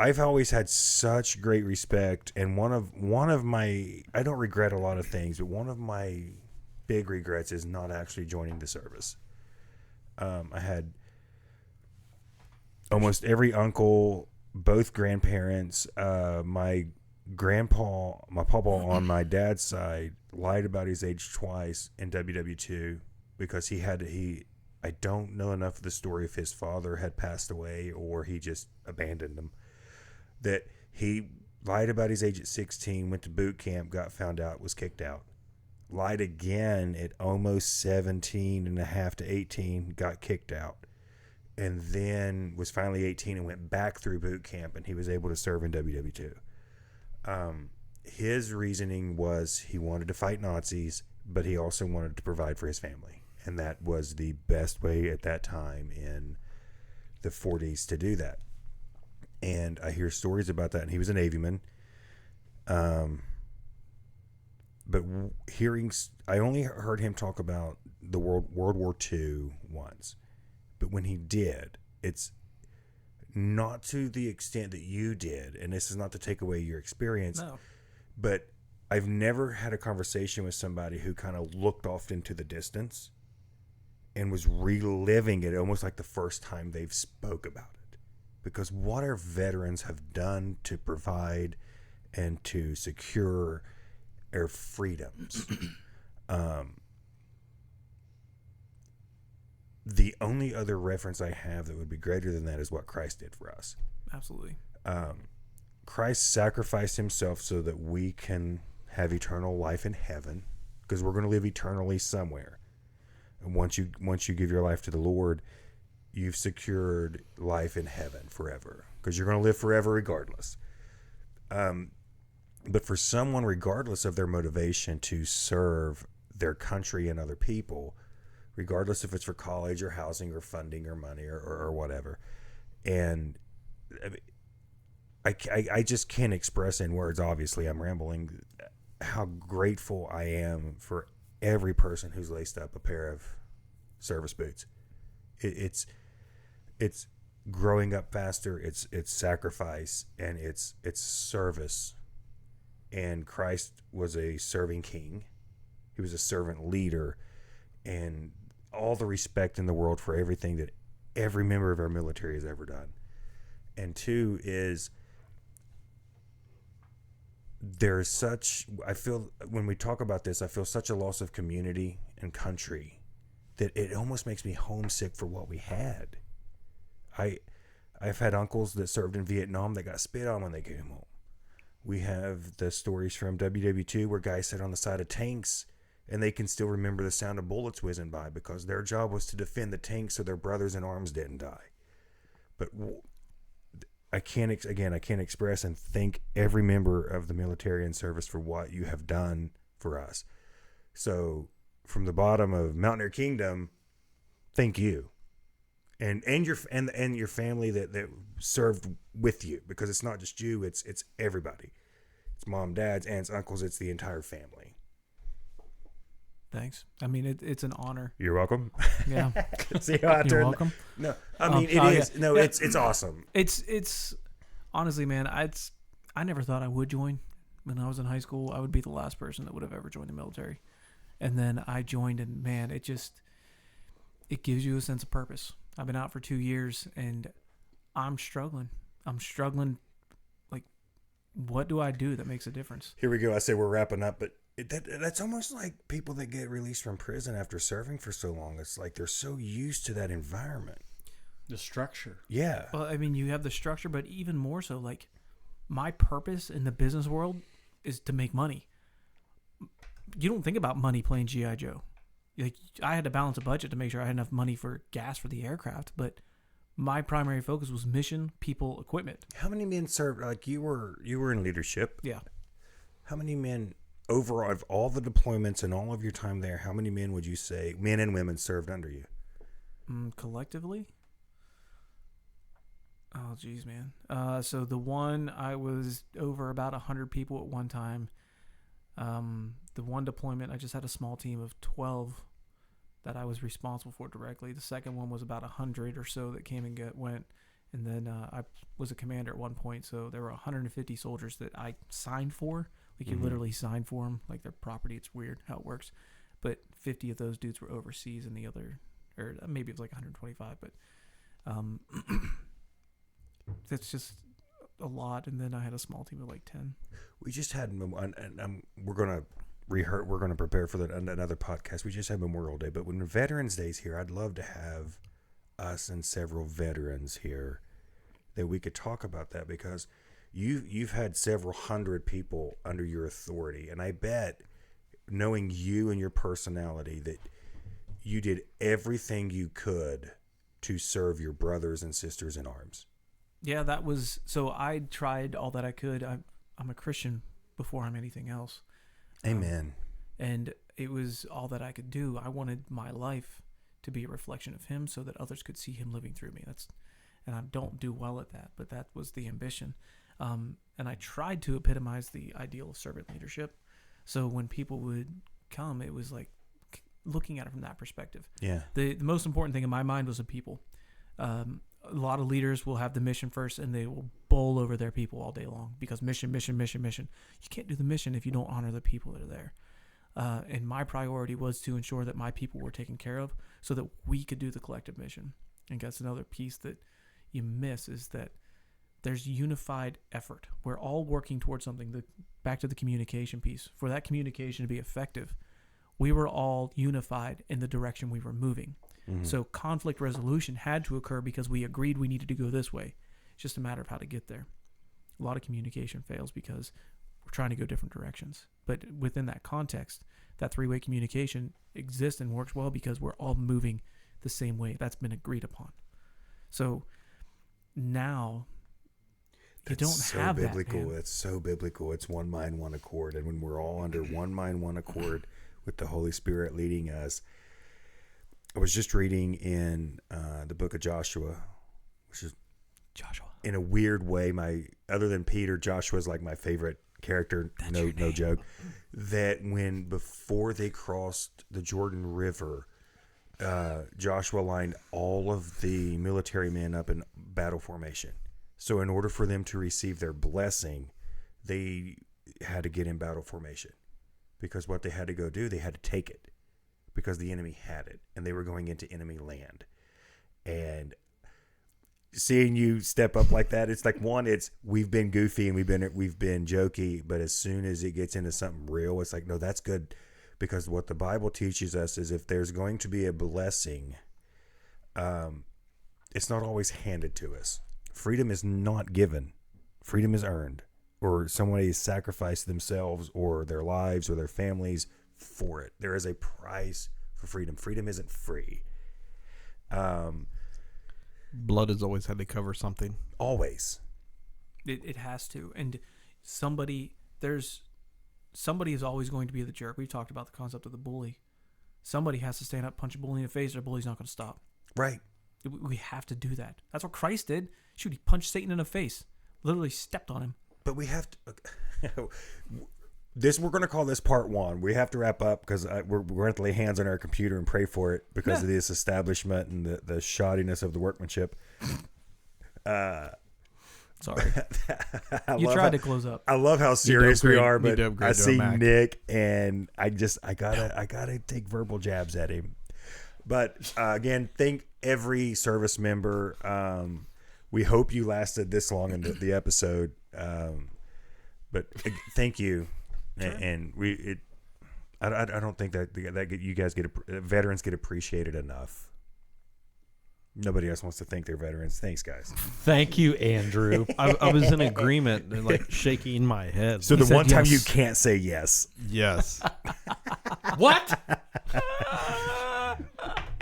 I've always had such great respect, and one of my, I don't regret a lot of things, but one of my big regrets is not actually joining the service. I had almost every uncle, both grandparents, my grandpa, my papa on my dad's side lied about his age twice in WW2 because I don't know enough of the story if his father had passed away or he just abandoned him. That he lied about his age at 16, went to boot camp, got found out, was kicked out. Lied again at almost 17 and a half to 18, got kicked out. And then was finally 18 and went back through boot camp, and he was able to serve in WW2. His reasoning was he wanted to fight Nazis, but he also wanted to provide for his family. And that was the best way at that time in the 40s to do that. And I hear stories about that. And he was a Navyman. But I only heard him talk about the World War II once. But when he did, it's not to the extent that you did. And this is not to take away your experience. No. But I've never had a conversation with somebody who kind of looked off into the distance and was reliving it almost like the first time they've spoke about it. Because what our veterans have done to provide and to secure our freedoms. The only other reference I have that would be greater than that is what Christ did for us. Absolutely. Christ sacrificed himself so that we can have eternal life in heaven, because we're going to live eternally somewhere. And once you give your life to the Lord, you've secured life in heaven forever, because you're going to live forever regardless. But for someone, regardless of their motivation to serve their country and other people, regardless if it's for college or housing or funding or money or whatever, and I just can't express in words, obviously I'm rambling, how grateful I am for every person who's laced up a pair of service boots. It's growing up faster, it's sacrifice, and it's service. And Christ was a serving king. He was a servant leader, and all the respect in the world for everything that every member of our military has ever done. And two is, there's such, I feel when we talk about this, I feel such a loss of community and country that it almost makes me homesick for what we had. I've had uncles that served in Vietnam that got spit on when they came home. We have the stories from WW2 where guys sit on the side of tanks and they can still remember the sound of bullets whizzing by because their job was to defend the tanks so their brothers in arms didn't die. But I can't express and thank every member of the military and service for what you have done for us. So from the bottom of Mountaineer Kingdom, thank you. And your family that served with you, because it's not just you, it's everybody. It's mom, dads, aunts, uncles, it's the entire family. Thanks. I mean, it's an honor. You're welcome. Yeah. See how I You're turned? welcome. No, I mean it is. Yeah. No, Yeah. it's awesome. It's honestly, man, I never thought I would join. When I was in high school, I would be the last person that would have ever joined the military. And then I joined, and man, it gives you a sense of purpose. I've been out for 2 years, and I'm struggling. Like, what do I do that makes a difference? Here we go. I say we're wrapping up, but that's almost like people that get released from prison after serving for so long. It's like they're so used to that environment. the structure. Yeah. Well, I mean, you have the structure, but even more so, like, my purpose in the business world is to make money. You don't think about money playing G.I. Joe. Like, I had to balance a budget to make sure I had enough money for gas for the aircraft, but my primary focus was mission, people, equipment. How many men served? Like you were in leadership. Yeah. How many men overall of all the deployments and all of your time there? How many men would you say, men and women, served under you? Collectively? Oh, geez, man. So the one, I was over about 100 people at one time. The one deployment, I just had a small team of 12 that I was responsible for directly. The second one was about 100 or so that came and went. And then I was a commander at one point, so there were 150 soldiers that I signed for. Like, you literally sign for them, like their property. It's weird how it works. But 50 of those dudes were overseas, and the other, or maybe it was like 125, but that's just a lot. And then I had a small team of like 10. We just had, and we're going to prepare for another podcast. We just had Memorial Day, but when Veterans Day's here, I'd love to have us and several veterans here that we could talk about that, because you've had several hundred people under your authority, and I bet, knowing you and your personality, that you did everything you could to serve your brothers and sisters in arms. Yeah, that was, so I tried all that I could. I'm a Christian before I'm anything else. Amen. And it was all that I could do. I wanted my life to be a reflection of him so that others could see him living through me. And I don't do well at that, but that was the ambition. And I tried to epitomize the ideal of servant leadership. So when people would come, it was like looking at it from that perspective. Yeah. The most important thing in my mind was the people. A lot of leaders will have the mission first, and they will bowl over their people all day long because mission, mission, mission, mission. You can't do the mission if you don't honor the people that are there. And my priority was to ensure that my people were taken care of so that we could do the collective mission. And that's another piece that you miss, is that there's unified effort. We're all working towards something. Back to the communication piece. For that communication to be effective, we were all unified in the direction we were moving. Mm-hmm. So conflict resolution had to occur because we agreed we needed to go this way. It's just a matter of how to get there. A lot of communication fails because we're trying to go different directions. But within that context, that three-way communication exists and works well because we're all moving the same way. That's been agreed upon. So now you don't have biblical. that. Man. That's so biblical. It's one mind, one accord. And when we're all under one mind, one accord with the Holy Spirit leading us. I was just reading in the book of Joshua, which is Joshua. In a weird way, other than Peter, Joshua is like my favorite character. No joke. That before they crossed the Jordan River, Joshua lined all of the military men up in battle formation. So in order for them to receive their blessing, they had to get in battle formation, because what they had to go do, they had to take it, because the enemy had it and they were going into enemy land. And seeing you step up like that, it's like, we've been goofy and we've been jokey, but as soon as it gets into something real, it's like, no, that's good, because what the Bible teaches us is if there's going to be a blessing, it's not always handed to us. Freedom is not given. Freedom is earned, or somebody sacrificed themselves or their lives or their families for it. There is a price for freedom. Freedom isn't free. Blood has always had to cover something. Always. It has to. And somebody is always going to be the jerk. We've talked about the concept of the bully. Somebody has to stand up, punch a bully in the face, or the bully's not going to stop. Right. We have to do that. That's what Christ did. Shoot, he punched Satan in the face. Literally stepped on him. But we have to... we're going to call this part one. We have to wrap up because we're going to have to lay hands on our computer and pray for it because of this establishment and the shoddiness of the workmanship. Sorry. You tried to close up. I love how serious we are, but I see Mac. Nick and I gotta take verbal jabs at him. But again, thank every service member. We hope you lasted this long in the episode. But thank you. Sure. And I don't think that you guys veterans get appreciated enough. Nobody else wants to thank their veterans. Thanks, guys. Thank you, Andrew. I was in agreement and like shaking my head. So the one time you can't say yes. Yes. What?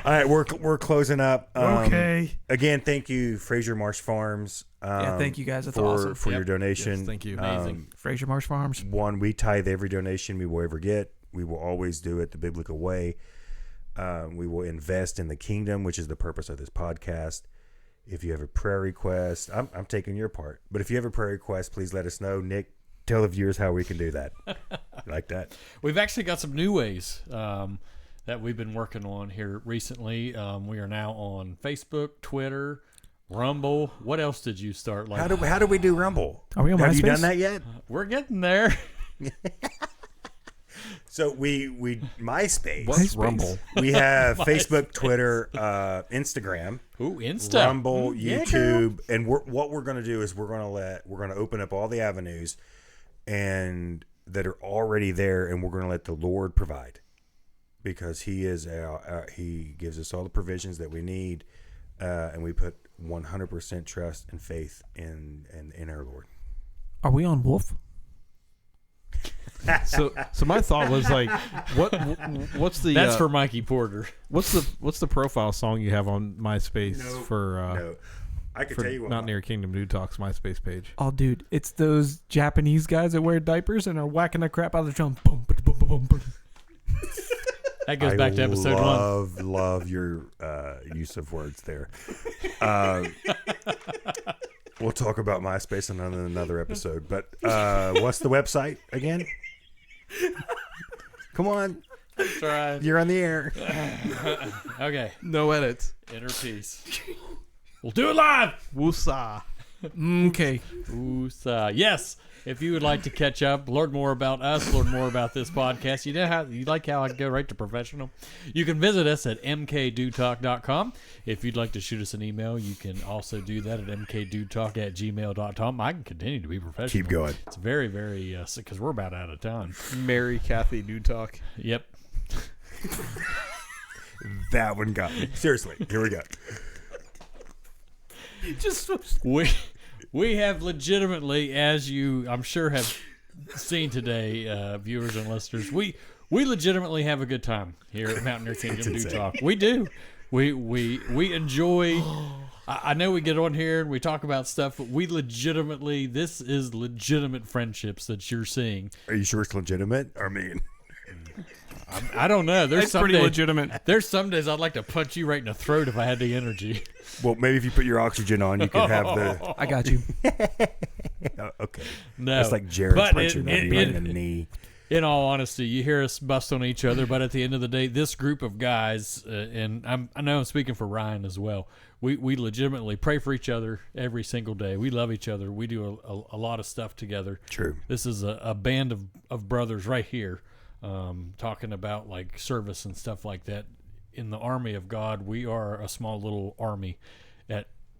All right, we're closing up. Okay. Again, thank you, Fraser Marsh Farms. Yeah, thank you guys. That's for awesome. for your Yep. donation. Yes, thank you. Amazing. Fraser Marsh Farms. One, we tithe every donation we will ever get. We will always do it the biblical way. We will invest in the kingdom, which is the purpose of this podcast. If you have a prayer request, I'm taking your part. But if you have a prayer request, please let us know. Nick, tell the viewers how we can do that. Like that. We've actually got some new ways that we've been working on here recently. We are now on Facebook, Twitter, Rumble. What else did you start? Like, How do we do Rumble? Are we on Have you MySpace? done that yet? we're getting there. So we MySpace. What's MySpace. Rumble? We have Facebook, Twitter, Instagram, Ooh, Insta. Rumble, Yeah, YouTube, and what we're going to do is we're going to open up all the avenues and that are already there, and we're going to let the Lord provide, because He is He gives us all the provisions that we need, and we put 100% trust and faith in our Lord. Are we on Wolf? So my thought was like, what's the That's for Mikey Porter. what's the profile song you have on MySpace No, for No, I can for tell you what. Mountaineer Kingdom Dude Talk's MySpace page? Oh, dude, it's those Japanese guys that wear diapers and are whacking the crap out of the drum. Boom, boom, boom, boom, boom. That goes back to episode one. Love your use of words there. We'll talk about MySpace on another episode. But what's the website again? Come on, Try. you're on the air. Okay. No edits. Inner peace. We'll do it live. Woosah. Okay. Ooh-sa. Yes. If you would like to catch up, learn more about us, learn more about this podcast, you like how I go right to professional? You can visit us at mkdudtalk.com. If you'd like to shoot us an email, you can also do that at mkdudtalk@gmail.com. I can continue to be professional. Keep going. It's very, very, because we're about out of time. Mary Kathy Dude Talk. Yep. That one got me. Seriously, here we go. Just We have legitimately, as you I'm sure have seen today, viewers and listeners, we legitimately have a good time here at Mountaineer Kingdom Dude Talk. We do. We enjoy. I know we get on here and we talk about stuff, but this is legitimate friendships that you're seeing. Are you sure it's legitimate? I mean, I don't know. It's pretty legitimate. There's some days I'd like to punch you right in the throat if I had the energy. well, maybe if you put your oxygen on, you could have the. I got you. Okay. No, That's like Jared but punching you in the knee. In all honesty, you hear us bust on each other, but at the end of the day, this group of guys, and I know I'm speaking for Ryan as well, we legitimately pray for each other every single day. We love each other. We do a lot of stuff together. True. This is a band of brothers right here, talking about like service and stuff like that. In the army of God, we are a small little army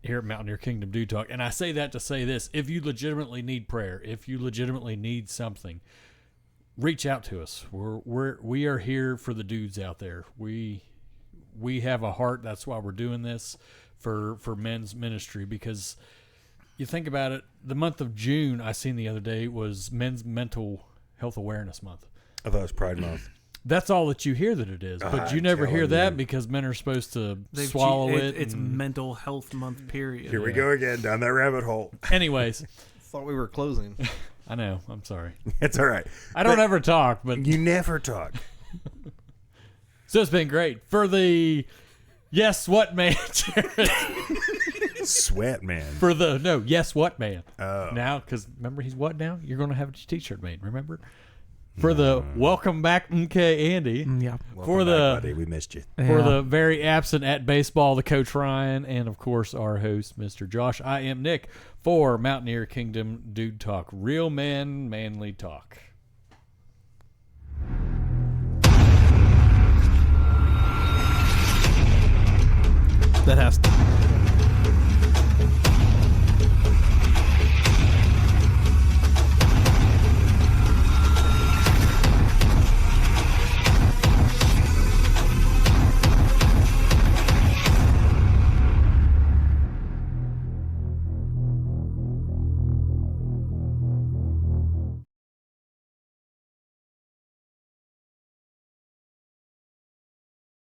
here at Mountaineer Kingdom Dude Talk. And I say that to say this: if you legitimately need prayer, if you legitimately need something, reach out to us. We are here for the dudes out there. We have a heart. That's why we're doing this for men's ministry, because you think about it, the month of June I seen the other day was Men's Mental Health Awareness Month. I thought it was Pride Month. That's all that you hear that it is, but you I'm never hear telling that you. because men are supposed to swallow it. It's and- mental health month period. Here we go again down that rabbit hole. Anyways, Thought we were closing. I know. I'm sorry. It's all right. I don't ever talk, but You never talk. so it's been great for the yes what man, Jared. Sweat, man. For the no yes what man. Oh. Now, because remember he's what now? You're going to have a T-shirt made. Remember for the welcome back, MK Andy. Yeah. For Welcome the back, buddy. We missed you. for the very absent at baseball, the coach Ryan, and of course our host, Mr. Josh. I am Nick for Mountaineer Kingdom Dude Talk, real men, manly talk. That has to.